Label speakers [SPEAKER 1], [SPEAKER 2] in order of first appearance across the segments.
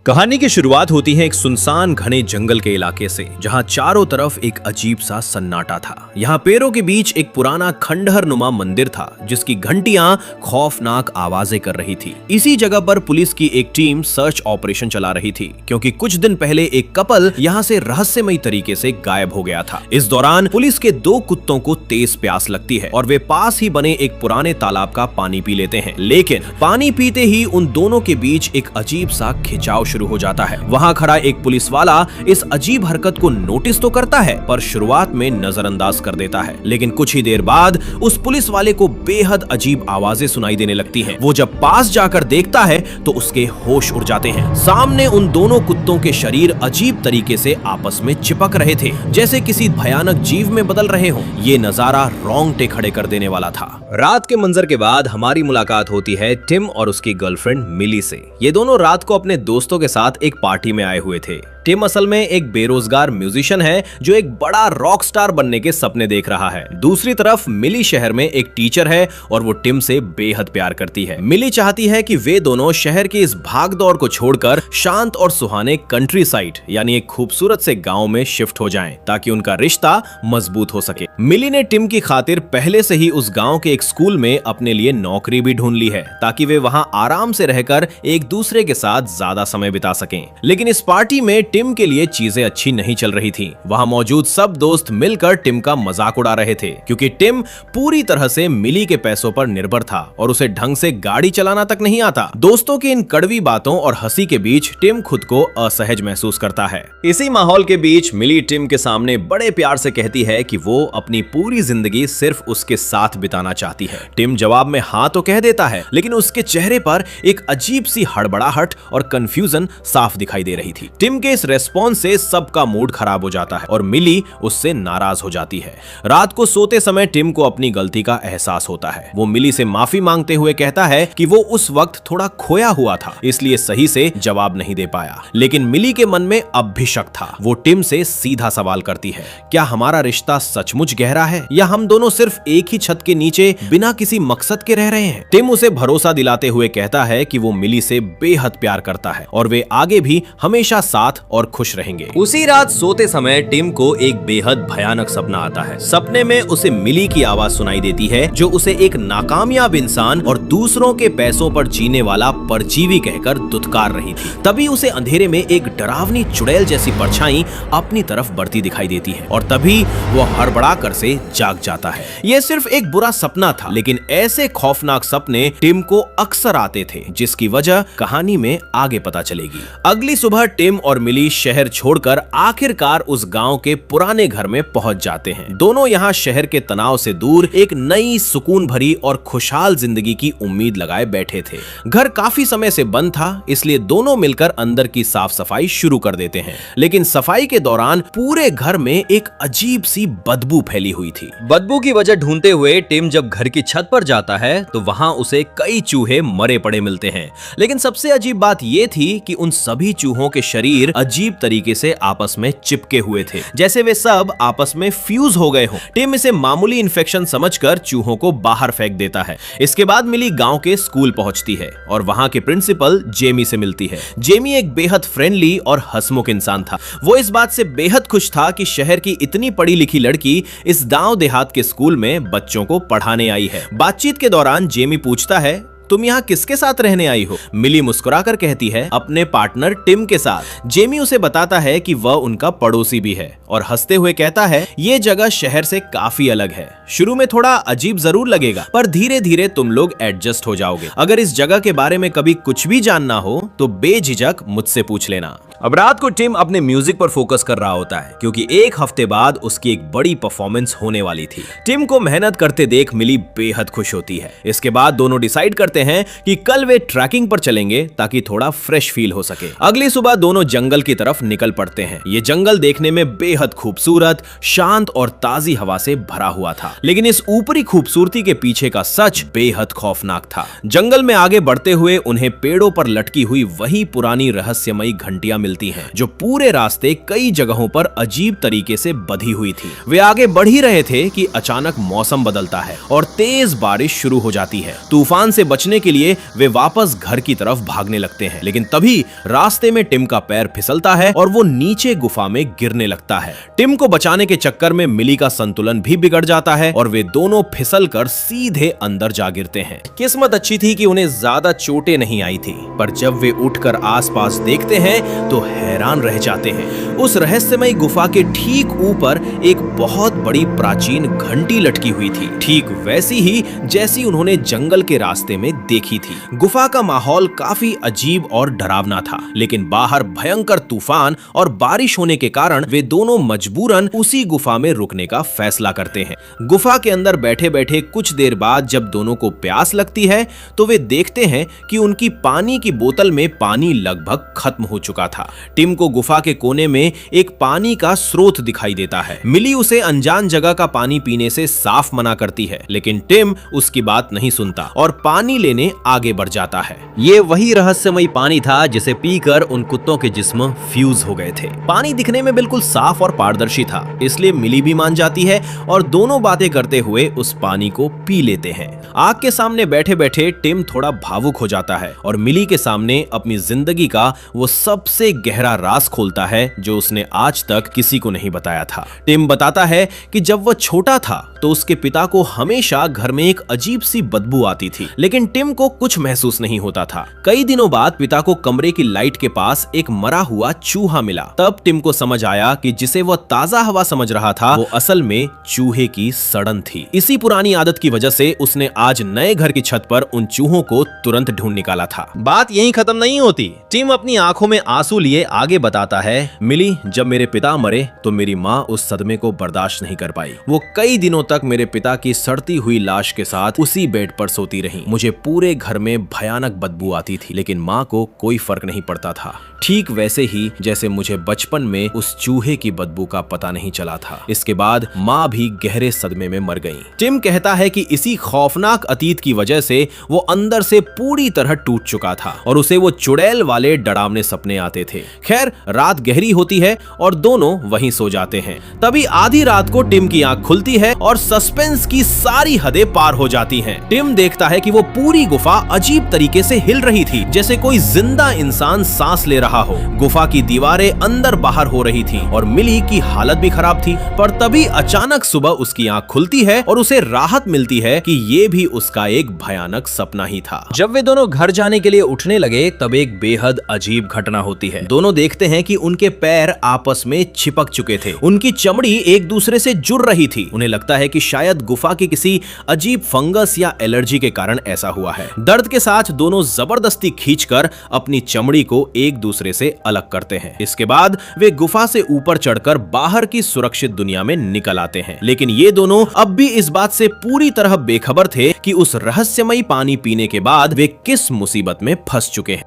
[SPEAKER 1] कहानी की शुरुआत होती है एक सुनसान घने जंगल के इलाके से, जहां चारों तरफ एक अजीब सा सन्नाटा था। यहाँ पेड़ों के बीच एक पुराना खंडहर नुमा मंदिर था, जिसकी घंटियां खौफनाक आवाजें कर रही थी। इसी जगह पर पुलिस की एक टीम सर्च ऑपरेशन चला रही थी, क्योंकि कुछ दिन पहले एक कपल यहाँ से रहस्यमयी तरीके से गायब हो गया था। इस दौरान पुलिस के दो कुत्तों को तेज प्यास लगती है और वे पास ही बने एक पुराने तालाब का पानी पी लेते हैं। लेकिन पानी पीते ही उन दोनों के बीच एक अजीब सा खिंचाव शुरू हो जाता है। वहां खड़ा एक पुलिस वाला इस अजीब हरकत को नोटिस तो करता है, पर शुरुआत में नजरअंदाज कर देता है। लेकिन कुछ ही देर बाद उस पुलिस वाले को बेहद अजीब आवाजें सुनाई देने लगती हैं। वो जब पास जाकर देखता है तो उसके होश उड़ जाते हैं। सामने उन दोनों कुत्तों के शरीर अजीब तरीके से आपस में चिपक रहे थे, जैसे किसी भयानक जीव में बदल रहे हों। ये नजारा रोंगटे खड़े कर देने वाला था। रात के मंजर के बाद हमारी मुलाकात होती है टिम और उसकी गर्लफ्रेंड मिली से। ये दोनों रात को अपने दोस्तों के साथ एक पार्टी में आए हुए थे। टिम असल में एक बेरोजगार म्यूजिशियन है जो एक बड़ा रॉक स्टार बनने के सपने देख रहा है। दूसरी तरफ मिली शहर में एक टीचर है और वो टिम से बेहद प्यार करती है। मिली चाहती है कि वे दोनों शहर की इस भागदौड़ को छोड़कर शांत और सुहाने कंट्री साइड यानी एक खूबसूरत से गांव में शिफ्ट हो जाएं, ताकि उनका रिश्ता मजबूत हो सके। मिली ने टिम की खातिर पहले से ही उस गांव के एक स्कूल में अपने लिए नौकरी भी ढूंढ ली है, ताकि वे वहां आराम से रहकर एक दूसरे के साथ ज्यादा समय बिता सकें। लेकिन इस पार्टी में टिम के लिए चीजें अच्छी नहीं चल रही थी। वहां मौजूद सब दोस्त मिलकर टिम का मजाक उड़ा रहे थे, क्योंकि टिम पूरी तरह से मिली के पैसों पर निर्भर था और उसे ढंग से गाड़ी चलाना तक नहीं आता। दोस्तों की इन कड़वी बातों और हंसी के बीच टिम खुद को असहज महसूस करता है। इसी माहौल के बीच मिली टिम के सामने बड़े प्यार से कहती है कि वो अपनी पूरी जिंदगी सिर्फ उसके साथ बिताना चाहती है। टिम जवाब में हाँ तो कह देता है, लेकिन उसके चेहरे पर एक अजीब सी हड़बड़ाहट और कंफ्यूजन साफ दिखाई दे रही थी। टिम के इस रेस्पॉन्स से सबका मूड खराब हो जाता है और मिली उससे नाराज हो जाती है। रात को सोते समय टिम को अपनी गलती का एहसास होता है। वो मिली से माफी मांगते हुए कहता है कि वो उस वक्त थोड़ा खोया हुआ था, इसलिए सही से जवाब नहीं दे पाया। लेकिन मिली के मन में अब भी शक था। वो टिम से सीधा सवाल करती है, क्या हमारा रिश्ता सचमुच गहरा है या हम दोनों सिर्फ एक ही छत के नीचे बिना किसी मकसद के रह रहे हैं? टिम उसे भरोसा दिलाते हुए कहता है कि वो मिली से बेहद प्यार करता है और वे आगे भी हमेशा साथ और खुश रहेंगे। उसी रात सोते समय टिम को एक बेहद भयानक सपना आता है। सपने में उसे मिली की आवाज सुनाई देती है, जो उसे एक नाकामयाब इंसान और दूसरों के पैसों पर जीने वाला परजीवी कहकर दुत्कार रही थी। तभी उसे अंधेरे में एक डरावनी चुड़ैल जैसी परछाई अपनी तरफ बढ़ती दिखाई देती है और तभी वो हड़बड़ा कर से जाग जाता है। यह सिर्फ एक बुरा सपना था, लेकिन ऐसे खौफनाक सपने टिम को अक्सर आते थे, जिसकी वजह कहानी में आगे पता चलेगी। अगली सुबह टिम और मिली शहर छोड़कर आखिरकार उस गांव के पुराने घर में पहुंच जाते हैं। दोनों यहां शहर के तनाव से दूर एक नई सुकून भरी और खुशहाल जिंदगी की उम्मीद लगाए बैठे थे। घर काफी समय से बंद था, इसलिए दोनों मिलकर अंदर की साफ सफाई शुरू कर देते हैं। लेकिन सफाई के दौरान पूरे घर में एक अजीब सी बदबू फैली हुई थी। बदबू की वजह ढूंढते हुए टिम जब घर की छत पर जाता है तो वहां उसे कई चूहे मरे पड़े मिलते हैं। लेकिन सबसे अजीब बात यह थी कि उन सभी चूहों के शरीर अजीब तरीके से आपस में चिपके हुए थे, जैसे वे सब आपस में फ्यूज हो गए हों। टिम इसे मामूली इन्फेक्शन समझकर चूहों को बाहर फेंक देता है। इसके बाद मिली गांव के स्कूल पहुंचती है और वहां के प्रिंसिपल जेमी से मिलती है। जेमी एक बेहद फ्रेंडली और हंसमुख इंसान था। वो इस बात से बेहद खुश था कि शहर की इतनी पढ़ी लिखी लड़की इस गांव देहात के स्कूल में बच्चों को पढ़ाने आई है। बातचीत के दौरान जेमी पूछता है, तुम यहाँ किसके साथ रहने आई हो? मिली मुस्कुराकर कहती है, अपने पार्टनर टिम के साथ। जेमी उसे बताता है कि वह उनका पड़ोसी भी है और हंसते हुए कहता है, ये जगह शहर से काफी अलग है। शुरू में थोड़ा अजीब जरूर लगेगा, पर धीरे धीरे तुम लोग एडजस्ट हो जाओगे। अगर इस जगह के बारे में कभी कुछ भी जानना हो तो बेझिझक मुझसे पूछ लेना। अब रात को टिम अपने म्यूजिक पर फोकस कर रहा होता है, क्योंकि एक हफ्ते बाद उसकी एक बड़ी परफॉर्मेंस होने वाली थी। टिम को मेहनत करते देख मिली बेहद खुश होती है। इसके बाद दोनों डिसाइड करते हैं कि कल वे ट्रैकिंग पर चलेंगे, ताकि थोड़ा फ्रेश फील हो सके। अगली सुबह दोनों जंगल की तरफ निकल पड़ते हैं। ये जंगल देखने में बेहद खूबसूरत, शांत और ताजी हवा से भरा हुआ था, लेकिन इस ऊपरी खूबसूरती के पीछे का सच बेहद खौफनाक था। जंगल में आगे बढ़ते हुए उन्हें पेड़ों पर लटकी हुई वही पुरानी रहस्यमयी घंटियां मिलती हैं, जो पूरे रास्ते कई जगहों पर अजीब तरीके से बंधी हुई थी। वे आगे बढ़ ही रहे थे कि अचानक मौसम बदलता है और तेज बारिश शुरू हो जाती है। तूफान से बचने के लिए वे वापस घर की तरफ भागने लगते हैं, लेकिन तभी रास्ते में टिम का पैर फिसलता है और वो नीचे गुफा में गिरने लगता है। टिम को बचाने के चक्कर में मिली का संतुलन भी बिगड़ जाता है और वे दोनों फिसलकर सीधे अंदर जा गिरते हैं। किस्मत अच्छी थी कि उन्हें ज्यादा चोटें नहीं आई थी, पर जब वे उठकर आसपास देखते हैं तो हैरान रह जाते हैं। उस रहस्यमयी गुफा के ठीक ऊपर एक बहुत बड़ी प्राचीन घंटी लटकी हुई थी, ठीक वैसी ही जैसी उन्होंने जंगल के रास्ते में देखी थी। गुफा का माहौल काफी अजीब और डरावना था, लेकिन बाहर भयंकर तूफान और बारिश होने के कारण वे दोनों मजबूरन उसी गुफा में रुकने का फैसला करते हैं। गुफा के अंदर बैठे बैठे कुछ देर बाद जब दोनों को प्यास लगती है तो वे देखते हैं कि उनकी पानी की बोतल में पानी लगभग खत्म हो चुका था। टिम को गुफा के कोने में एक पानी का स्रोत दिखाई देता है। मिली उसे अनजान जगह का पानी पीने से साफ मना करती है, लेकिन टिम उसकी बात नहीं सुनता और पानी लेने आगे बढ़ जाता है। ये वही रहस्यमयी पानी था जिसे पीकर उन कुत्तों के जिस्म फ्यूज हो गए थे। पानी दिखने में बिल्कुल साफ और पारदर्शी था, इसलिए मिली भी मान जाती है और दोनों बातें करते हुए उस पानी को पी लेते हैं। आग के सामने बैठे बैठे टिम थोड़ा भावुक हो जाता है और मिली के सामने अपनी जिंदगी का वो सबसे गहरा राज खोलता है जो उसने आज तक किसी को नहीं बताया था। टिम बताता है कि जब वह छोटा था तो उसके पिता को हमेशा घर में एक अजीब सी बदबू आती थी, लेकिन टिम को कुछ महसूस नहीं होता था। कई दिनों बाद पिता को कमरे की लाइट के पास एक मरा हुआ चूहा मिला। तब टिम को समझ आया कि जिसे वह ताजा हवा समझ रहा था वो असल में चूहे की सड़न थी। इसी पुरानी आदत की वजह से उसने आज नए घर की छत पर उन चूहों को तुरंत ढूंढ निकाला था। बात यहीं खत्म नहीं होती। टिम अपनी आंखों में आंसू लिए आगे बताता है, मिली, जब मेरे पिता मरे तो मेरी माँ उस सदमे को बर्दाश्त नहीं कर पाई। वो कई दिनों तक मेरे पिता की सड़ती हुई लाश के साथ उसी बेड पर सोती रही। मुझे पूरे घर में भयानक बदबू आती थी, लेकिन माँ को कोई फर्क नहीं पड़ता था, ठीक वैसे ही जैसे मुझे बचपन में उस चूहे की बदबू का पता नहीं चला था। इसके बाद माँ भी गहरे सदमे में मर गई। टिम कहता है कि इसी खौफनाक अतीत की वजह से वो अंदर से पूरी तरह टूट चुका था और उसे वो चुड़ैल वाले डरावने सपने आते थे। खैर, रात गहरी होती है और दोनों वहीं सो जाते हैं। तभी आधी रात को टिम की आंख खुलती है और सस्पेंस की सारी हदें पार हो जाती हैं। टिम देखता है कि वो पूरी गुफा अजीब तरीके से हिल रही थी, जैसे कोई जिंदा इंसान सांस ले रहा हो। गुफा की दीवारें अंदर बाहर हो रही थी और मिली की हालत भी खराब थी। पर तभी अचानक सुबह उसकी आंख खुलती है और उसे राहत मिलती है कि ये भी उसका एक भयानक सपना ही था। जब वे दोनों घर जाने के लिए उठने लगे तब एक बेहद अजीब घटना होती है। दोनों देखते हैं कि उनके पैर आपस में चिपक चुके थे। उनकी चमड़ी एक दूसरे से जुड़ रही थी। उन्हें लगता है कि शायद गुफा की किसी अजीब फंगस या एलर्जी के कारण ऐसा हुआ है। दर्द के साथ दोनों जबरदस्ती खींचकर अपनी चमड़ी को एक दूसरे से अलग करते हैं। इसके बाद वे गुफा से ऊपर चढ़कर बाहर की सुरक्षित दुनिया में निकल आते हैं, लेकिन ये दोनों अब भी इस बात से पूरी तरह बेखबर थे कि उस रहस्यमयी पानी पीने के बाद वे किस मुसीबत में फंस चुके हैं।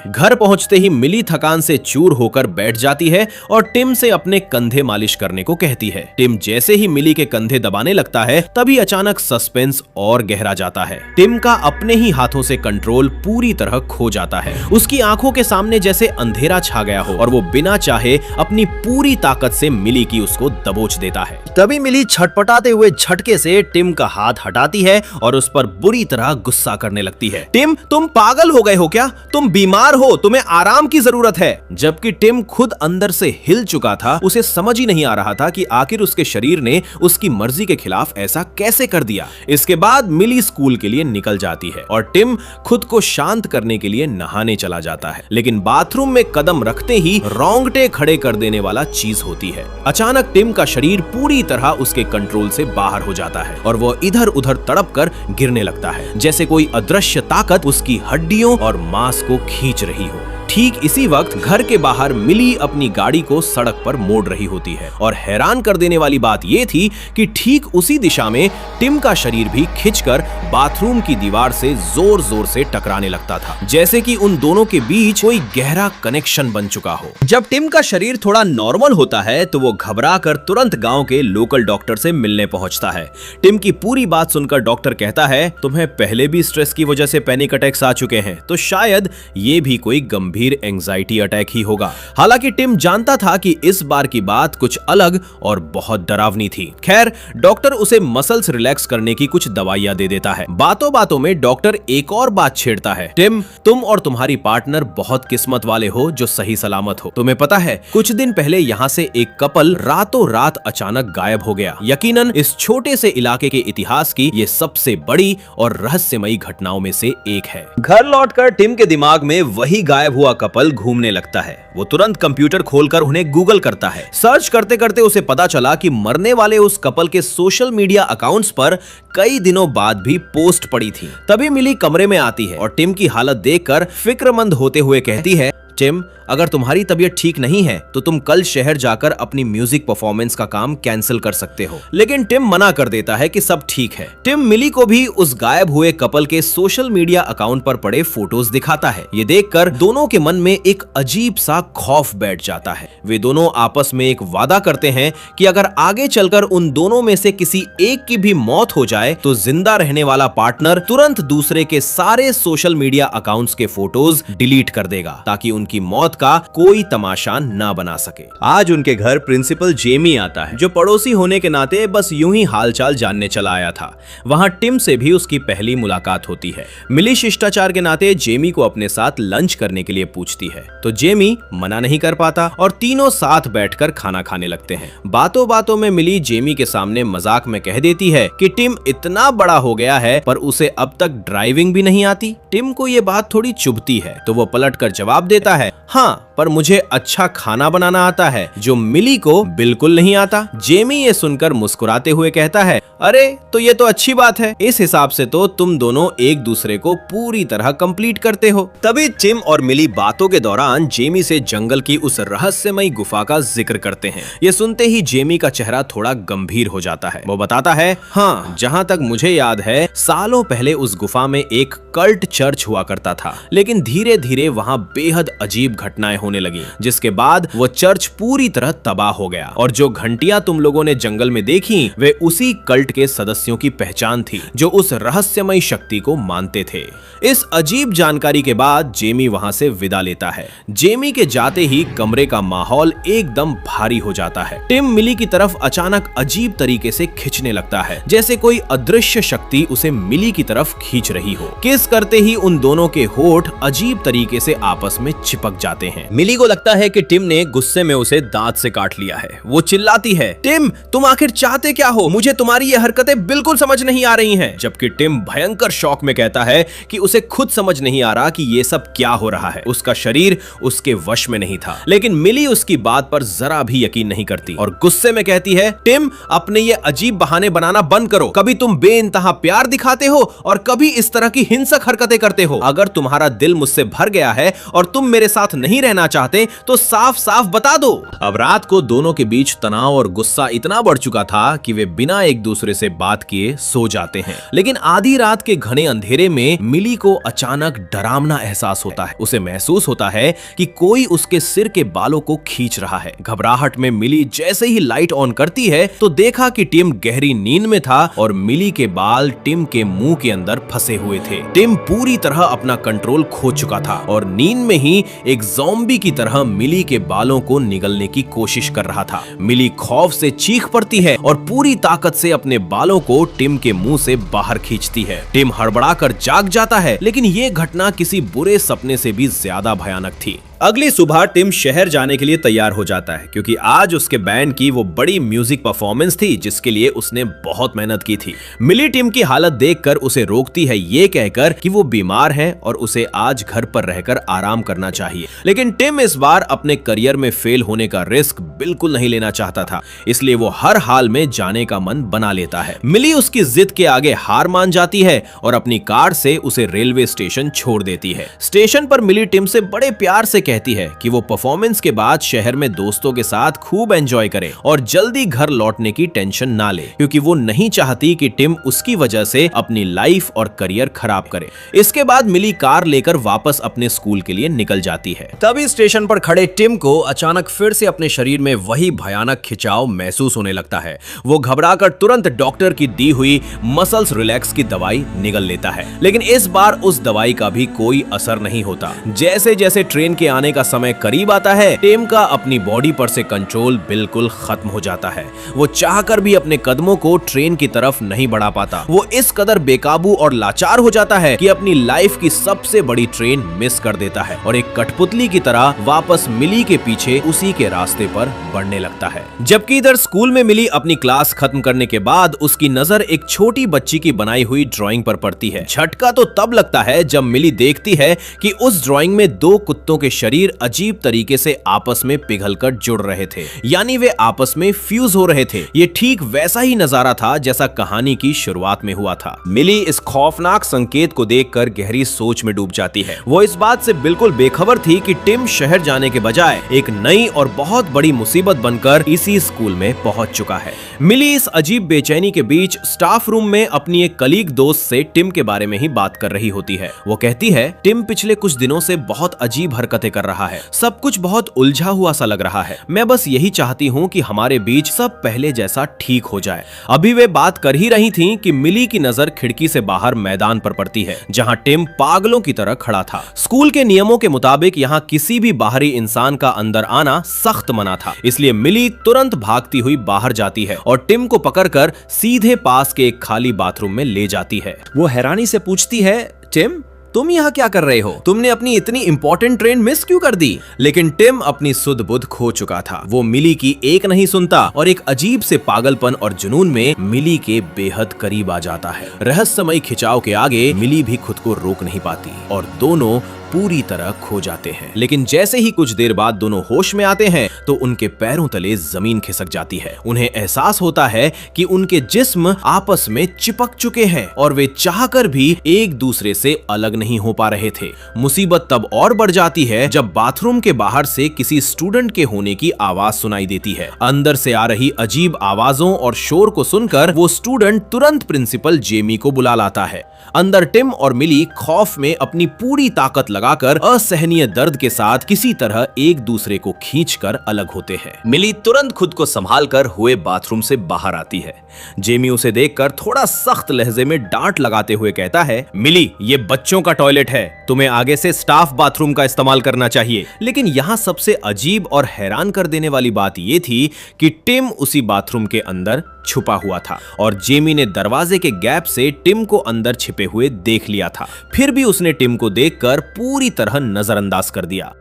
[SPEAKER 1] घर पहुंचते ही मिली थकान से चूर होकर बैठ जाती है और टिम से अपने कंधे मालिश करने को कहती है। टिम जैसे ही मिली के कंधे दबाने लगता है तभी अचानक सस्पेंस और गहरा जाता है। टिम का अपने ही हाथों से कंट्रोल पूरी तरह खो जाता है। उसकी आंखों के सामने जैसे अंधेरा छा गया हो और वो बिना चाहे अपनी पूरी ताकत से मिली की उसको दबोच देता है। तभी मिली छटपटाते हुए झटके से टिम का हाथ हटाती है और उस पर बुरी तरह गुस्सा करने लगती है। टिम, तुम पागल हो गए हो क्या? तुम बीमार हो, तुम्हें आराम की जरूरत है। जबकि टिम खुद अंदर से हिल चुका था, उसे समझ ही नहीं आ रहा था कि आखिर उसके शरीर ने उसकी मर्जी के खिलाफ ऐसा कैसे कर दिया। इसके बाद मिली स्कूल के लिए निकल जाती है और टिम खुद को शांत करने के लिए नहाने चला जाता है, लेकिन बाथरूम में कदम रखते ही रोंगटे खड़े कर देने वाला चीज होती है। अचानक टिम का शरीर पूरी तरह उसके कंट्रोल से बाहर हो जाता है और वो इधर उधर तड़प कर गिरने लगता है, जैसे कोई अदृश्य ताकत उसकी हड्डियों और मांस को खींच रही हो। ठीक इसी वक्त घर के बाहर मिली अपनी गाड़ी को सड़क पर मोड़ रही होती है और हैरान कर देने वाली बात यह थी कि ठीक उसी दिशा में टिम का शरीर भी खिंचकर बाथरूम की दीवार से जोर जोर से टकराने लगता था, जैसे कि उन दोनों के बीच कोई गहरा कनेक्शन बन चुका हो। जब टिम का शरीर थोड़ा नॉर्मल होता है तो वो घबरा कर तुरंत गांव के लोकल डॉक्टर से मिलने पहुंचता है। टिम की पूरी बात सुनकर डॉक्टर कहता है, तुम्हें पहले भी स्ट्रेस की वजह से पैनिक अटैक्स आ चुके हैं, तो शायद ये भी कोई गंभीर गंभीर एंजाइटी अटैक ही होगा। हालांकि टिम जानता था कि इस बार की बात कुछ अलग और बहुत डरावनी थी। खैर, डॉक्टर उसे मसल्स रिलैक्स करने की कुछ दवाइयां दे देता है। बातों बातों में डॉक्टर एक और बात छेड़ता है, टिम, तुम और तुम्हारी पार्टनर बहुत किस्मत वाले हो जो सही सलामत हो। तुम्हें पता है, कुछ दिन पहले यहाँ से एक कपल रातों रात अचानक गायब हो गया। यकीनन इस छोटे से इलाके के इतिहास की ये सबसे बड़ी और रहस्यमयी घटनाओं में से एक है। घर लौटकर टिम के दिमाग में वही गायब हुआ कपल घूमने लगता है। वो तुरंत कंप्यूटर खोलकर उन्हें गूगल करता है। सर्च करते करते उसे पता चला कि मरने वाले उस कपल के सोशल मीडिया अकाउंट्स पर कई दिनों बाद भी पोस्ट पड़ी थी। तभी मिली कमरे में आती है और टिम की हालत देखकर फिक्रमंद होते हुए कहती है, टिम, अगर तुम्हारी तबीयत ठीक नहीं है तो तुम कल शहर जाकर अपनी म्यूजिक परफॉर्मेंस का काम कैंसिल कर सकते हो। लेकिन टिम मना कर देता है कि सब ठीक है। टिम मिली को भी उस गायब हुए कपल के सोशल मीडिया अकाउंट पर पड़े फोटोज दिखाता है। ये देखकर दोनों के मन में एक अजीब सा खौफ बैठ जाता है। वे दोनों आपस में एक वादा करते हैं कि अगर आगे चलकर उन दोनों में से किसी एक की भी मौत हो जाए तो जिंदा रहने वाला पार्टनर तुरंत दूसरे के सारे सोशल मीडिया अकाउंट्स के फोटोज डिलीट कर देगा ताकि उनकी मौत का कोई तमाशा ना बना सके। आज उनके घर प्रिंसिपल जेमी आता है, जो पड़ोसी होने के नाते बस यूं ही हालचाल जानने चला आया था। वहां टिम से भी उसकी पहली मुलाकात होती है। मिली शिष्टाचार के नाते जेमी को अपने साथ लंच करने के लिए पूछती है, तो जेमी मना नहीं कर पाता और तीनों साथ बैठकर खाना खाने लगते हैं। बातों बातों में मिली जेमी के सामने मजाक में कह देती है कि टिम इतना बड़ा हो गया है पर उसे अब तक ड्राइविंग भी नहीं आती। टिम को ये बात थोड़ी चुभती है तो वो पलटकर जवाब देता है, हाँ, पर मुझे अच्छा खाना बनाना आता है, जो मिली को बिल्कुल नहीं आता। जेमी ये सुनकर मुस्कुराते हुए कहता है, अरे तो ये तो अच्छी बात है, इस हिसाब से तो तुम दोनों एक दूसरे को पूरी तरह कंप्लीट करते हो। तभी टिम और मिली बातों के दौरान जेमी से जंगल की उस रहस्यमयी गुफा का जिक्र करते हैं। ये सुनते ही जेमी का चेहरा थोड़ा गंभीर हो जाता है। वो बताता है, हाँ, जहाँ तक मुझे याद है सालों पहले उस गुफा में एक कल्ट चर्च हुआ करता था, लेकिन धीरे धीरे वहाँ बेहद अजीब घटनाएं होने लगी, जिसके बाद वो चर्च पूरी तरह तबाह हो गया। और जो घंटियां तुम लोगों ने जंगल में देखी वे उसी कल्ट के सदस्यों की पहचान थी जो उस रहस्यमयी शक्ति को मानते थे। इस अजीब जानकारी के बाद जेमी वहां से विदा लेता है। जेमी के जाते ही कमरे का माहौल एकदम भारी हो जाता है। टिम मिली की तरफ अचानक अजीब तरीके से खिंचने लगता है, जैसे कोई अदृश्य शक्ति उसे मिली की तरफ खींच रही हो। किस करते ही उन दोनों के होठ अजीब तरीके से आपस में चिपक जाते हैं। मिली को लगता है कि टिम ने गुस्से में उसे दांत से काट लिया है। वो चिल्लाती है, टिम, तुम आखिर चाहते क्या हो? मुझे तुम्हारी ये हरकतें बिल्कुल समझ नहीं आ रही हैं। जबकि टिम भयंकर शौक में कहता है कि उसे खुद समझ नहीं आ रहा कि ये सब क्या हो रहा है। उसका शरीर उसके वश में नहीं था। लेकिन मिली उसकी बात पर जरा भी यकीन नहीं करती और गुस्से में कहती है, टिम, अपने ये अजीब बहाने बनाना बंद करो। कभी तुम बेइंतहा प्यार दिखाते हो और कभी इस तरह की हिंसक हरकतें करते हो। अगर तुम्हारा दिल मुझसे भर गया है और तुम मेरे साथ नहीं रहना चाहते तो साफ साफ बता दो। अब रात को दोनों के बीच तनाव और गुस्सा इतना बढ़ चुका था कि वे बिना एक दूसरे से बात किए सो जाते हैं। लेकिन आधी रात के घने अंधेरे में मिली को अचानक डरावना एहसास होता है। उसे महसूस होता है कि कोई उसके सिर के बालों को खींच रहा है। घबराहट में मिली जैसे ही लाइट ऑन करती है तो देखा कि टिम गहरी नींद में था और मिली के बाल टिम के मुंह के अंदर फंसे हुए थे। टिम पूरी तरह अपना कंट्रोल खो चुका था और नींद में ही एक ज़ॉम्बी की तरह मिली के बालों को निगलने की कोशिश कर रहा था। मिली खौफ से चीख पड़ती है और पूरी ताकत से अपने बालों को टिम के मुंह से बाहर खींचती है। टिम हड़बड़ाकर जाग जाता है, लेकिन ये घटना किसी बुरे सपने से भी ज्यादा भयानक थी। अगली सुबह टिम शहर जाने के लिए तैयार हो जाता है, क्योंकि आज उसके बैंड की वो बड़ी म्यूजिक परफॉर्मेंस थी जिसके लिए उसने बहुत मेहनत की थी। मिली टिम की हालत देखकर उसे रोकती है, ये कहकर कि वो बीमार है और उसे आज घर पर रहकर आराम करना चाहिए। लेकिन टिम इस बार अपने करियर में फेल होने का रिस्क बिल्कुल नहीं लेना चाहता था, इसलिए वो हर हाल में जाने का मन बना लेता है। मिली उसकी जिद के आगे हार मान जाती है और अपनी कार से उसे रेलवे स्टेशन छोड़ देती है। स्टेशन पर मिली टिम से बड़े प्यार से कहती है कि वो परफॉर्मेंस के बाद शहर में दोस्तों के साथ खूब एंजॉय करे और जल्दी घर लौटने की टेंशन ना ले, क्योंकि वो नहीं चाहती कि टिम उसकी वजह से अपनी लाइफ और करियर खराब करे। इसके बाद मिली कार लेकर वापस अपने स्कूल के लिए निकल जाती है। तभी स्टेशन पर खड़े टिम को अचानक फिर से अपने शरीर में वही भयानक खिंचाव महसूस होने लगता है। वो घबराकर तुरंत डॉक्टर की दी हुई मसल्स रिलैक्स की दवाई निगल लेता है, लेकिन इस बार उस दवाई का भी कोई असर नहीं होता। जैसे जैसे ट्रेन के आने का समय करीब आता है, टिम का अपनी बॉडी पर से कंट्रोल बिल्कुल खत्म हो जाता है। वो चाहकर भी अपने कदमों को ट्रेन की तरफ नहीं बढ़ा पाता। वो इस कदर बेकाबू और लाचार हो जाता है कि अपनी लाइफ की सबसे बड़ी ट्रेन मिस कर देता है और एक कठपुतली की तरह वापस मिली के पीछे उसी के रास्ते पर बढ़ने लगता है। जबकि इधर स्कूल में मिली अपनी क्लास खत्म करने के बाद उसकी नजर एक छोटी बच्ची की बनाई हुई ड्राइंग पर पड़ती है। झटका तो तब लगता है जब मिली देखती है कि उस ड्राइंग में दो कुत्तों के शरीर अजीब तरीके से आपस में पिघलकर जुड़ रहे थे, यानी वे आपस में फ्यूज हो रहे थे। ये ठीक वैसा ही नजारा था जैसा कहानी की शुरुआत में हुआ था। मिली इस खौफनाक संकेत को देखकर गहरी सोच में डूब जाती है। वो इस बात से बिल्कुल बेखबर थी कि टिम शहर जाने के बजाय एक नई और बहुत बड़ी मुसीबत बनकर इसी स्कूल में पहुंच चुका है। मिली इस अजीब बेचैनी के बीच स्टाफ रूम में अपनी एक कलीग दोस्त से टिम के बारे में ही बात कर रही होती है। वो कहती है, टिम पिछले कुछ दिनों से बहुत अजीब हरकतें कर रहा है, सब कुछ बहुत उलझा हुआ सा लग रहा है। मैं बस यही चाहती हूँ कि हमारे बीच सब पहले जैसा ठीक हो जाए। अभी वे बात कर ही रही थी कि मिली की नजर खिड़की से बाहर मैदान पर पड़ती है, जहां टिम पागलों की तरह खड़ा था। स्कूल के नियमों के मुताबिक यहाँ किसी भी बाहरी इंसान का अंदर आना सख्त मना था, इसलिए मिली तुरंत भागती हुई बाहर जाती है और टिम को पकड़कर सीधे पास के एक खाली बाथरूम में ले जाती है। वो हैरानी से पूछती है, टिम तुम यहाँ क्या कर रहे हो? तुमने अपनी इतनी इंपॉर्टेंट ट्रेन मिस क्यों कर दी? लेकिन टिम अपनी सुध बुध खो चुका था। वो मिली की एक नहीं सुनता और एक अजीब से पागलपन और जुनून में मिली के बेहद करीब आ जाता है। रहस्यमयी खिंचाव के आगे मिली भी खुद को रोक नहीं पाती और दोनों पूरी तरह खो जाते हैं। लेकिन जैसे ही कुछ देर बाद दोनों होश में आते हैं तो उनके पैरों तले जमीन खिसक जाती है। उन्हें एहसास होता है कि उनके जिस्म आपस में चिपक चुके हैं और वे चाहकर भी एक दूसरे से अलग नहीं हो पा रहे थे। मुसीबत तब और बढ़ जाती है जब बाथरूम के बाहर से किसी स्टूडेंट के होने की आवाज सुनाई देती है। अंदर से आ रही अजीब आवाजों और शोर को सुनकर वो स्टूडेंट तुरंत प्रिंसिपल जेमी को बुला लाता है। अंदर टिम और मिली खौफ में अपनी पूरी ताकत लगाकर असहनीय दर्द के साथ किसी तरह एक दूसरे को खींचकर अलग होते हैं। मिली तुरंत खुद को संभालकर हुए बाथरूम से बाहर आती है। जेमी उसे देखकर थोड़ा सख्त लहजे में डांट लगाते हुए कहता है, मिली ये बच्चों का टॉयलेट है, तुम्हें आगे से स्टाफ बाथरूम का इस्तेमाल करना चाहिए। लेकिन यहाँ सबसे अजीब और हैरान कर देने वाली बात ये थी कि टिम उसी बाथरूम के अंदर छुपा हुआ था और जेमी ने दरवाजे के गैप से टिम को अंदर छिपे हुए देख लिया था। फिर भी उसने टिम को देखकर पूरी तरह नजरअंदाज कर दिया।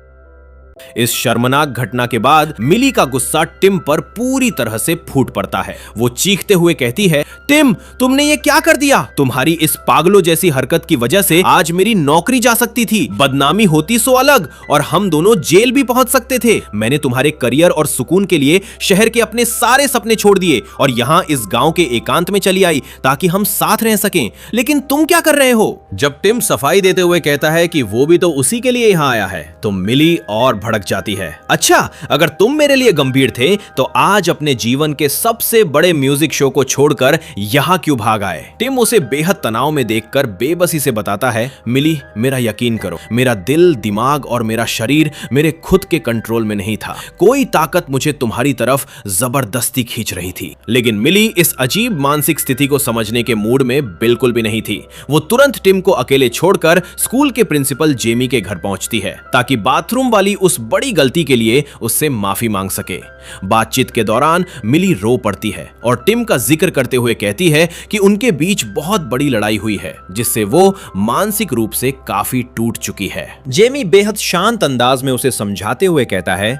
[SPEAKER 1] इस शर्मनाक घटना के बाद मिली का गुस्सा टिम पर पूरी तरह से फूट पड़ता है। वो चीखते हुए कहती है, टिम तुमने ये क्या कर दिया? तुम्हारी इस पागलों जैसी हरकत की वजह से आज मेरी नौकरी जा सकती थी, बदनामी होती सो अलग, और हम दोनों जेल भी पहुंच सकते थे। मैंने तुम्हारे करियर और सुकून के लिए शहर के अपने सारे सपने छोड़ दिए और यहाँ इस गांव के एकांत में चली आई ताकि हम साथ रह सकें। लेकिन तुम क्या कर रहे हो? जब टिम सफाई देते हुए कहता है कि वो भी तो उसी के लिए यहाँ आया है, तो मिली और भड़क जाती है। अच्छा, अगर तुम मेरे लिए गंभीर थे तो आज अपने जीवन के सबसे बड़े म्यूजिक शो को छोड़कर यहाँ क्यों भाग आए? टिम उसे बेहद तनाव में देखकर बेबसी से बताता है, मिली मेरा यकीन करो, मेरा दिल, दिमाग और मेरा शरीर मेरे खुद के कंट्रोल में नहीं था। कोई ताकत मुझे तुम्हारी तरफ जबरदस्ती खींच रही थी। लेकिन मिली इस अजीब मानसिक स्थिति को समझने के मूड में बिल्कुल भी नहीं थी। वो तुरंत टिम को अकेले छोड़कर स्कूल के प्रिंसिपल जेमी के घर पहुंचती है ताकि बाथरूम वाली उस बड़ी गलती के लिए उससे माफी मांग सके। बातचीत के दौरान मिली रो पड़ती है और टिम का जिक्र करते हुए कहती है कि उनके बीच बहुत बड़ी लड़ाई हुई है जिससे वो मानसिक रूप से काफी टूट चुकी है। जेमी बेहद शांत अंदाज में उसे समझाते हुए कहता है,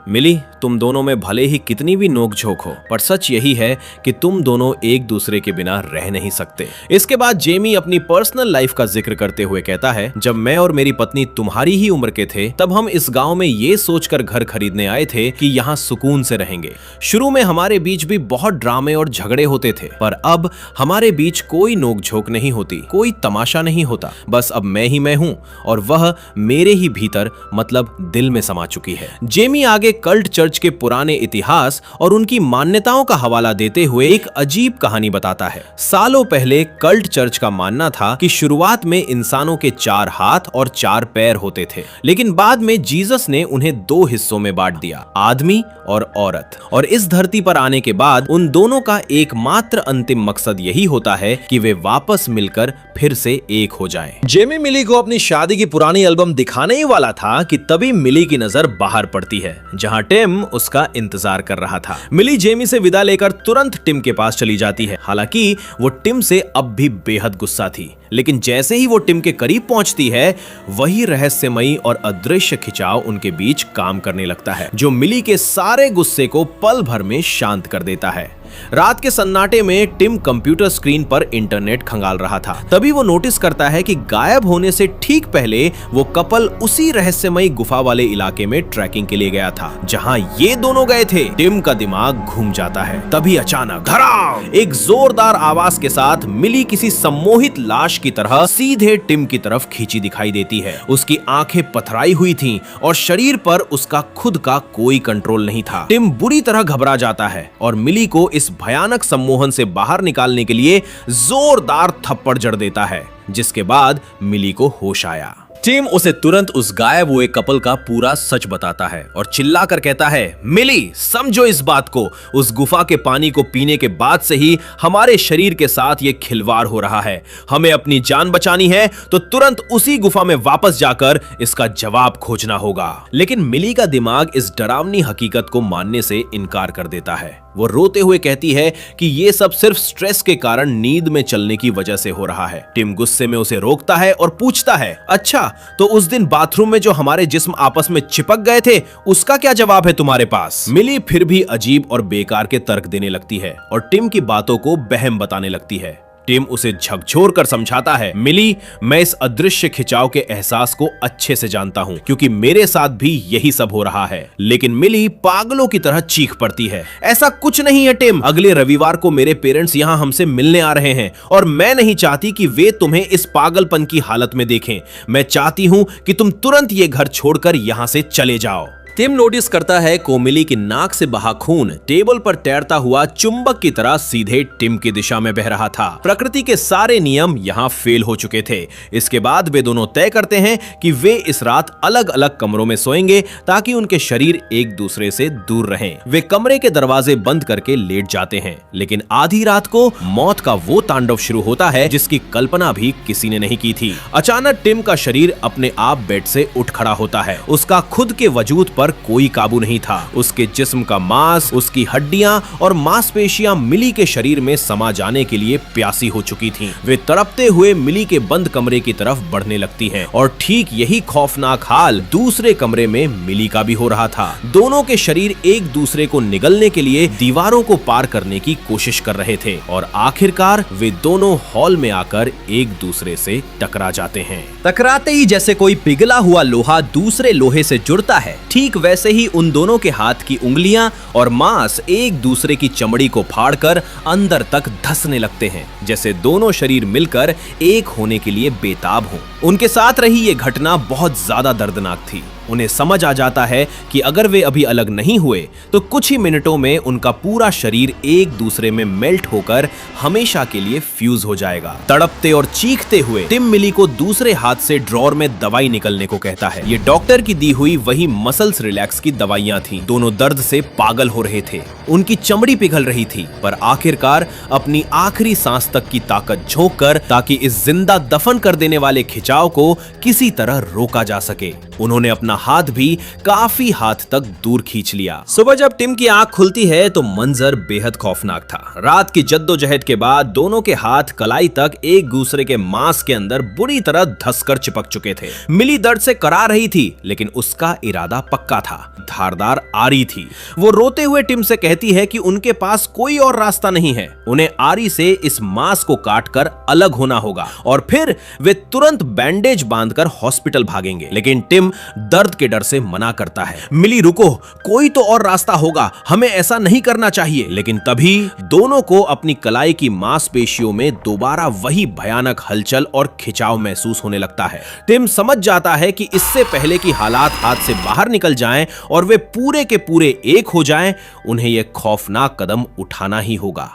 [SPEAKER 1] मिली तुम दोनों में भले ही कितनी भी नोकझोंक हो, पर सच यही है कि तुम दोनों एक दूसरे के बिना रह नहीं सकते। इसके बाद जेमी अपनी पर्सनल लाइफ का जिक्र करते हुए कहता है, जब मैं और मेरी पत्नी तुम्हारी ही उम्र के थे तब हम इस गांव में ये सोचकर घर खरीदने आए थे कि यहाँ सुकून से रहेंगे। शुरू में हमारे बीच भी बहुत ड्रामे और झगड़े होते थे, पर अब हमारे बीच कोई नोकझोंक नहीं होती, कोई तमाशा नहीं होता। बस अब मैं ही मैं हूँ और वह मेरे ही भीतर मतलब दिल में समा चुकी है। जेमी आगे के कल्ट चर्च के पुराने इतिहास और उनकी मान्यताओं का हवाला देते हुए एक अजीब कहानी बताता है। सालों पहले कल्ट चर्च का मानना था कि शुरुआत में इंसानों के 4 हाथ और 4 पैर होते थे, लेकिन बाद में जीसस ने उन्हें 2 हिस्सों में बांट दिया, आदमी और औरत। और इस धरती पर आने के बाद उन दोनों का एकमात्र अंतिम मकसद यही होता है कि वे वापस मिलकर फिर से एक हो जाएं। जेमी मिली को अपनी शादी की पुरानी एल्बम दिखाने ही वाला था कि तभी मिली की नजर बाहर पड़ती है, जहां टिम उसका इंतजार कर रहा था। मिली जेमी से विदा लेकर तुरंत टिम के पास चली जाती है। हालांकि वो टिम से अब भी बेहद गुस्सा थी, लेकिन जैसे ही वो टिम के करीब पहुंचती है, वही रहस्यमयी और अदृश्य खिंचाव उनके बीच काम करने लगता है, जो मिली के सारे गुस्से को पल भर में शांत कर देता है। रात के सन्नाटे में टिम कंप्यूटर स्क्रीन पर इंटरनेट खंगाल रहा था। तभी वो नोटिस करता है कि गायब होने से ठीक पहले वो कपल उसी रहस्यमयी गुफा वाले इलाके में ट्रैकिंग के लिए गया था, जहां ये दोनों गए थे। टिम का दिमाग घूम जाता है। तभी अचानक धड़ाम, एक जोरदार आवाज के साथ मिली किसी सम्मोहित लाश की तरह सीधे टिम की तरफ खींची दिखाई देती है। उसकी आंखें पथराई हुई थीं और शरीर पर उसका खुद का कोई कंट्रोल नहीं था। टिम बुरी तरह घबरा जाता है और मिली को इस भयानक सम्मोहन से बाहर निकालने के लिए जोरदार थप्पड़ जड़ देता है, जिसके बाद मिली को होश आया। टिम उसे तुरंत उस गायब हुए कपल का पूरा सच बताता है और चिल्लाकर कहता है, मिली समझो इस बात को, उस गुफा के पानी को पीने के बाद से ही हमारे शरीर के साथ ये खिलवाड़ हो रहा है। हमें अपनी जान बचानी है तो तुरंत उसी गुफा में वापस जाकर इसका जवाब खोजना होगा। लेकिन मिली का दिमाग इस डरावनी हकीकत को मानने से इनकार कर देता है। वो रोते हुए कहती है कि ये सब सिर्फ स्ट्रेस के कारण नींद में चलने की वजह से हो रहा है। टिम गुस्से में उसे रोकता है और पूछता है, अच्छा तो उस दिन बाथरूम में जो हमारे जिस्म आपस में चिपक गए थे, उसका क्या जवाब है तुम्हारे पास? मिली फिर भी अजीब और बेकार के तर्क देने लगती है और टिम की बातों को बहम बताने लगती है। टिम उसे झकझोर कर समझाता है, मिली मैं इस अदृश्य खिंचाव के एहसास को अच्छे से जानता हूं, क्योंकि मेरे साथ भी यही सब हो रहा है। लेकिन मिली पागलों की तरह चीख पड़ती है, ऐसा कुछ नहीं है टिम, अगले रविवार को मेरे पेरेंट्स यहाँ हमसे मिलने आ रहे हैं और मैं नहीं चाहती कि वे तुम्हें इस पागलपन की हालत में देखें। मैं चाहती हूं कि तुम तुरंत ये घर छोड़कर यहाँ से चले जाओ। टिम नोटिस करता है कोमिली की नाक से बहा खून टेबल पर तैरता हुआ चुंबक की तरह सीधे टिम की दिशा में बह रहा था। प्रकृति के सारे नियम यहाँ फेल हो चुके थे। इसके बाद वे दोनों तय करते हैं कि वे इस रात अलग अलग कमरों में सोएंगे ताकि उनके शरीर एक दूसरे से दूर रहें। वे कमरे के दरवाजे बंद करके लेट जाते हैं, लेकिन आधी रात को मौत का वो तांडव शुरू होता है जिसकी कल्पना भी किसी ने नहीं की थी। अचानक टिम का शरीर अपने आप बेड से उठ खड़ा होता है। उसका खुद के वजूद पर कोई काबू नहीं था। उसके जिस्म का मांस, उसकी हड्डियां और मांसपेशियां मिली के शरीर में समा जाने के लिए प्यासी हो चुकी थीं। वे तड़पते हुए मिली के बंद कमरे की तरफ बढ़ने लगती हैं और ठीक यही खौफनाक हाल दूसरे कमरे में मिली का भी हो रहा था। दोनों के शरीर एक दूसरे को निगलने के लिए दीवारों को पार करने की कोशिश कर रहे थे और आखिरकार वे दोनों हॉल में आकर एक दूसरे से टकरा जाते हैं। टकराते ही जैसे कोई पिघला हुआ लोहा दूसरे लोहे से जुड़ता है, ठीक वैसे ही उन दोनों के हाथ की उंगलियां और मांस एक दूसरे की चमड़ी को फाड़कर अंदर तक धंसने लगते हैं, जैसे दोनों शरीर मिलकर एक होने के लिए बेताब हों। उनके साथ रही ये घटना बहुत ज्यादा दर्दनाक थी। उन्हें समझ आ जाता है कि अगर वे अभी अलग नहीं हुए तो कुछ ही मिनटों में उनका पूरा शरीर एक दूसरे में मेल्ट होकर हमेशा के लिए फ्यूज हो जाएगा। तड़पते और चीखते हुए टिम मिली को दूसरे हाथ से ड्रॉर में दवाई निकलने को कहता है। ये डॉक्टर की दी हुई वही मसल्स रिलैक्स की दवाइयां थीं। दोनों दर्द से पागल हो रहे थे। उनकी चमड़ी पिघल रही थी, पर आखिरकार अपनी आखिरी सांस तक की ताकत झोंक कर ताकि इस जिंदा दफन कर देने वाले खिंचाव को किसी तरह रोका जा सके, उन्होंने अपना हाथ भी काफी हाथ तक दूर खींच लिया। सुबह जब टिम की आंख खुलती है तो मंजर बेहद खौफनाक था। रात की जद्दोजहद के बाद दोनों के हाथ कलाई तक एक दूसरे के मांस के अंदर बुरी तरह धंसकर चिपक चुके थे। मिली दर्द से करा रही थी, लेकिन उसका इरादा पक्का था। धारदार आरी थी। वो रोते हुए टिम से कहती है कि उनके पास कोई और रास्ता नहीं है। उन्हें आरी से इस मांस को काटकर अलग होना होगा और फिर वे तुरंत बैंडेज बांधकर हॉस्पिटल भागेंगे। लेकिन टिम टिम दर्द के डर से मना करता है। मिली रुको, कोई तो और रास्ता होगा, हमें ऐसा नहीं करना चाहिए। लेकिन तभी दोनों को अपनी कलाई की मांसपेशियों में दोबारा वही भयानक हलचल और खिंचाव महसूस होने लगता है। टिम समझ जाता है कि इससे पहले कि हालात हाथ से बाहर निकल जाएं और वे पूरे के पूरे एक हो जाएं, उन्हें यह खौफनाक कदम उठाना ही होगा।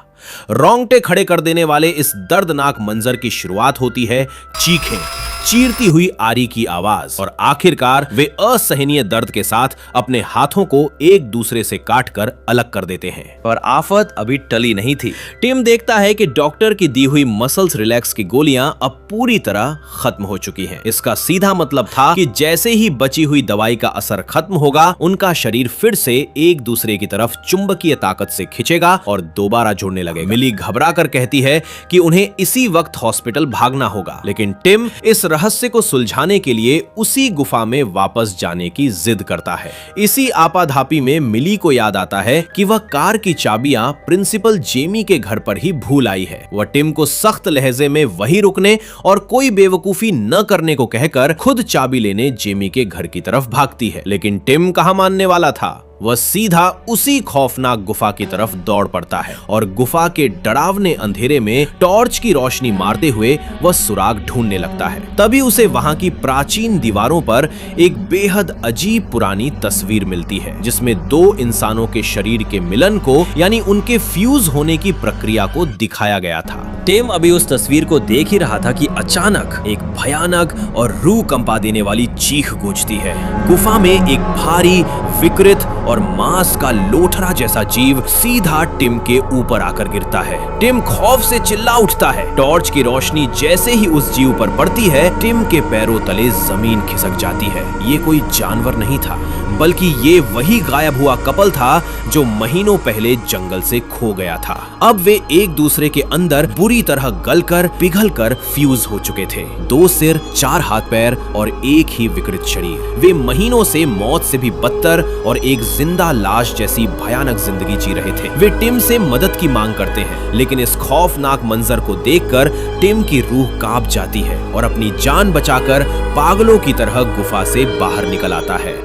[SPEAKER 1] रोंगटे खड़े कर देने वाले इस दर्दनाक मंजर की शुरुआत होती है चीखें, चीरती हुई आरी की आवाज, और आखिरकार वे असहनीय दर्द के साथ अपने हाथों को एक दूसरे से काटकर अलग कर देते हैं। पर आफत अभी टली नहीं थी। टिम देखता है कि डॉक्टर की दी हुई मसल्स रिलैक्स की गोलियां अब पूरी तरह खत्म हो चुकी हैं। इसका सीधा मतलब था कि जैसे ही बची हुई दवाई का असर खत्म होगा, उनका शरीर फिर से एक दूसरे की तरफ चुंबकीय ताकत से खिंचेगा और दोबारा जुड़ने लगेगा। मिली घबरा कर कहती है कि उन्हें इसी वक्त हॉस्पिटल भागना होगा, लेकिन टिम इस रहस्य को सुलझाने के लिए उसी गुफा में वापस जाने की जिद करता है। इसी आपाधापी में मिली को याद आता है कि वह कार की चाबियां प्रिंसिपल जेमी के घर पर ही भूल आई है। वह टिम को सख्त लहजे में वहीं रुकने और कोई बेवकूफी न करने को कहकर खुद चाबी लेने जेमी के घर की तरफ भागती है। लेकिन टिम कहां मानने वाला था। वह सीधा उसी खौफनाक गुफा की तरफ दौड़ पड़ता है और गुफा के डरावने अंधेरे में टॉर्च की रोशनी मारते हुए वह सुराग ढूंढने लगता है। तभी उसे वहां की प्राचीन दीवारों पर एक बेहद अजीब पुरानी तस्वीर मिलती है, जिसमें दो इंसानों के शरीर के मिलन को, यानी उनके फ्यूज होने की प्रक्रिया को दिखाया गया था। टिम अभी उस तस्वीर को देख ही रहा था कि अचानक एक भयानक और रूह कंपा देने वाली चीख गूंजती है। गुफा में एक भारी, विकृत और मांस का लोथरा जैसा जीव सीधा टिम के ऊपर आकर गिरता है। टिम खौफ से चिल्ला उठता है। टॉर्च की रोशनी जैसे ही उस जीव पर पड़ती है, टिम के पैरों तले जमीन खिसक जाती है। ये कोई जानवर नहीं था, बल्कि ये वही गायब हुआ कपल था जो महीनों पहले जंगल से खो गया था। अब वे एक दूसरे के अंदर बुरी तरह गलकर पिघलकर फ्यूज हो चुके थे। 2 सिर, 4 हाथ पैर और एक ही विकृत शरीर। वे महीनों से मौत से भी बदतर और एक जिंदा लाश जैसी भयानक जिंदगी जी रहे थे। वे टिम से मदद की मांग करते हैं, लेकिन इस खौफनाक मंजर को देखकर टिम की रूह कांप जाती है और अपनी जान बचाकर पागलों की तरह गुफा से बाहर निकल आता है।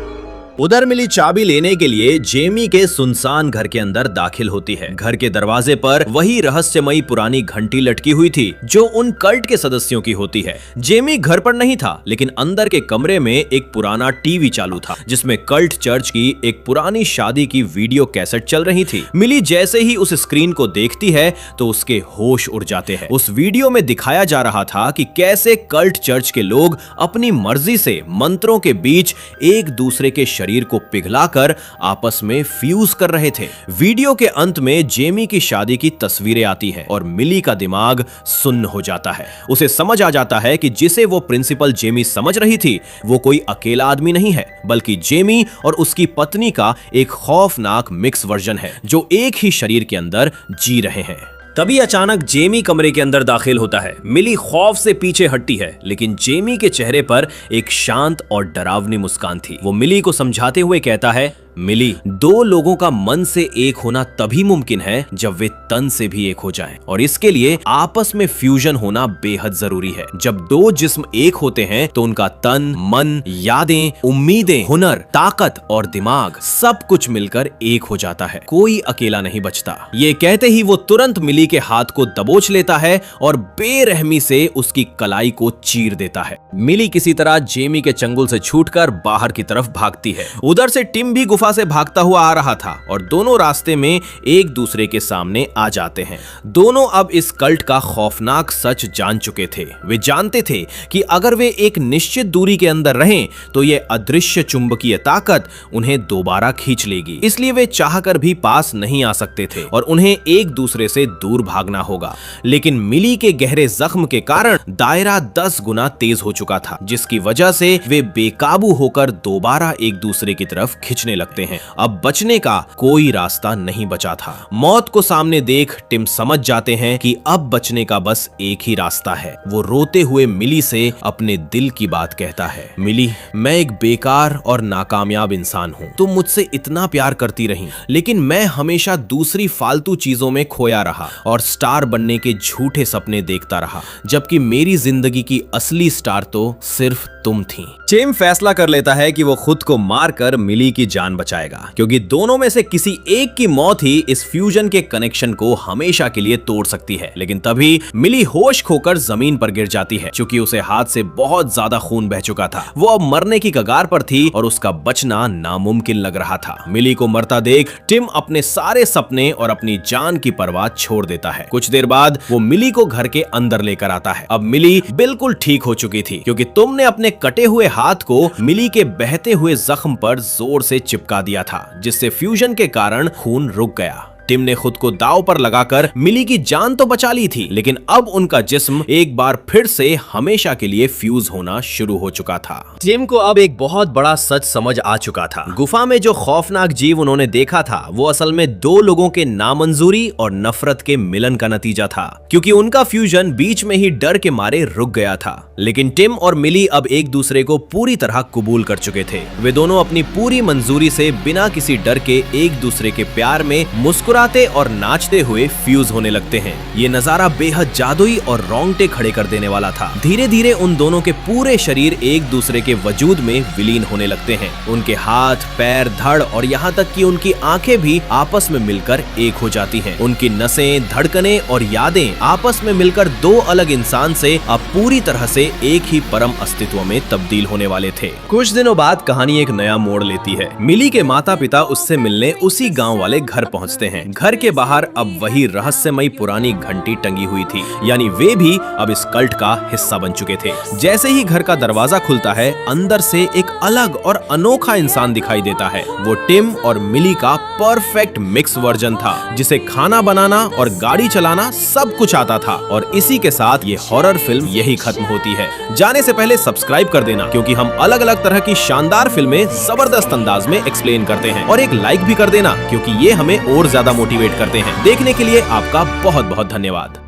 [SPEAKER 1] उधर मिली चाबी लेने के लिए जेमी के सुनसान घर के अंदर दाखिल होती है। घर के दरवाजे पर वही रहस्यमयी पुरानी घंटी लटकी हुई थी जो उन कल्ट के सदस्यों की होती है। जेमी घर पर नहीं था, लेकिन अंदर के कमरे में एक पुराना टीवी चालू था जिसमें कल्ट चर्च की एक पुरानी शादी की वीडियो कैसेट चल रही थी। मिली जैसे ही उस स्क्रीन को देखती है तो उसके होश उड़ जाते हैं। उस वीडियो में दिखाया जा रहा था कि कैसे कल्ट चर्च के लोग अपनी मर्जी से मंत्रों के बीच एक दूसरे के शरीर को पिघलाकर आपस में फ्यूज कर रहे थे। वीडियो के अंत में जेमी की शादी की तस्वीरें आती हैं और मिली का दिमाग सुन्न हो जाता है। उसे समझ आ जाता है कि जिसे वो प्रिंसिपल जेमी समझ रही थी वो कोई अकेला आदमी नहीं है, बल्कि जेमी और उसकी पत्नी का एक खौफनाक मिक्स वर्जन है जो एक ही शरीर के अंदर जी रहे हैं। तभी अचानक जेमी कमरे के अंदर दाखिल होता है। मिली खौफ से पीछे हटती है, लेकिन जेमी के चेहरे पर एक शांत और डरावनी मुस्कान थी। वो मिली को समझाते हुए कहता है, मिली, 2 लोगों का मन से एक होना तभी मुमकिन है जब वे तन से भी एक हो जाएं, और इसके लिए आपस में फ्यूजन होना बेहद जरूरी है। जब 2 जिस्म एक होते हैं तो उनका तन, मन, यादें, उम्मीदें, हुनर, ताकत और दिमाग सब कुछ मिलकर एक हो जाता है। कोई अकेला नहीं बचता। ये कहते ही वो तुरंत मिली के हाथ को दबोच लेता है और बेरहमी से उसकी कलाई को चीर देता है। मिली किसी तरह जेमी के चंगुल से छूटकर बाहर की तरफ भागती है। उधर से टिम भी गुफा से भागता हुआ आ रहा था और दोनों रास्ते में एक दूसरे के सामने आ जाते हैं। दोनों अब इस कल्ट का खौफनाक सच जान चुके थे। वे जानते थे कि अगर वे एक निश्चित दूरी के अंदर रहें तो ये अदृश्य चुंबकीय ताकत उन्हें दोबारा खींच लेगी। इसलिए वे चाहकर भी पास नहीं आ सकते थे और उन्हें एक दूसरे से दूर भागना होगा। लेकिन मिली के गहरे जख्म के कारण दायरा 10 गुना तेज हो चुका था, जिसकी वजह से वे बेकाबू होकर दोबारा एक दूसरे की तरफ खिंचने लगते लगते हैं। अब बचने का कोई रास्ता नहीं बचा था। मौत को सामने देख टिम समझ जाते हैं कि अब बचने का बस एक ही रास्ता है। वो रोते हुए मिली से अपने दिल की बात कहता है। मिली, मैं एक बेकार और नाकामयाब इंसान हूँ। तुम मुझसे इतना प्यार करती रही, लेकिन मैं हमेशा दूसरी फालतू चीजों में खोया रहा और स्टार बनने के झूठे सपने देखता रहा, जबकि मेरी जिंदगी की असली स्टार तो सिर्फ तुम थी। टिम फैसला कर लेता है कि वो खुद को मारकर मिली की जान बचाएगा, क्योंकि दोनों में से किसी एक की मौत ही इस फ्यूजन के कनेक्शन को हमेशा के लिए तोड़ सकती है। लेकिन तभी मिली होश खोकर जमीन पर गिर जाती है, क्योंकि उसे हाथ से बहुत ज्यादा खून बह चुका था। वो अब मरने की कगार पर थी और उसका बचना नामुमकिन लग रहा था। मिली को मरता देख टिम अपने सारे सपने और अपनी जान की परवाह छोड़ देता है। कुछ देर बाद वो मिली को घर के अंदर लेकर आता है। अब मिली बिल्कुल ठीक हो चुकी थी, क्योंकि तुमने अपने कटे हुए हाथ को मिली के बहते हुए जख्म पर जोर से चिपका दिया था, जिससे फ्यूजन के कारण खून रुक गया। टिम ने खुद को दांव पर लगाकर मिली की जान तो बचा ली थी, लेकिन अब उनका जिस्म एक बार फिर से हमेशा के लिए फ्यूज होना शुरू हो चुका था। टिम को अब एक बहुत बड़ा सच समझ आ चुका था। गुफा में जो खौफनाक जीव उन्होंने देखा था, वो असल में दो लोगों के नामंजूरी और नफरत के मिलन का नतीजा था, क्योंकि उनका फ्यूजन बीच में ही डर के मारे रुक गया था। लेकिन टिम और मिली अब एक दूसरे को पूरी तरह कबूल कर चुके थे। वे दोनों अपनी पूरी मंजूरी से बिना किसी डर के एक दूसरे के प्यार में मुस्कुराते और नाचते हुए फ्यूज होने लगते हैं। ये नजारा बेहद जादुई और रोंगटे खड़े कर देने वाला था। धीरे धीरे उन दोनों के पूरे शरीर एक दूसरे के वजूद में विलीन होने लगते हैं। उनके हाथ, पैर, धड़ और यहाँ तक कि उनकी आंखें भी आपस में मिलकर एक हो जाती हैं। उनकी नसें, धड़कनें और यादें आपस में मिलकर दो अलग इंसान से अब पूरी तरह से एक ही परम अस्तित्व में तब्दील होने वाले थे। कुछ दिनों बाद कहानी एक नया मोड़ लेती है। मिली के माता पिता उससे मिलने उसी गाँव वाले घर पहुँचते हैं। घर के बाहर अब वही रहस्यमयी पुरानी घंटी टंगी हुई थी, यानी वे भी अब इस कल्ट का हिस्सा बन चुके थे। जैसे ही घर का दरवाजा खुलता है, अंदर से एक अलग और अनोखा इंसान दिखाई देता है। वो टिम और मिली का परफेक्ट मिक्स वर्जन था, जिसे खाना बनाना और गाड़ी चलाना सब कुछ आता था। और इसी के साथ ये हॉरर फिल्म यही खत्म होती है। जाने से पहले सब्सक्राइब कर देना, क्योंकि हम अलग अलग तरह की शानदार फिल्में जबरदस्त अंदाज में एक्सप्लेन करते हैं। और एक लाइक भी कर देना, क्योंकि ये हमें और ज्यादा मोटिवेट करते हैं। देखने के लिए आपका बहुत बहुत धन्यवाद।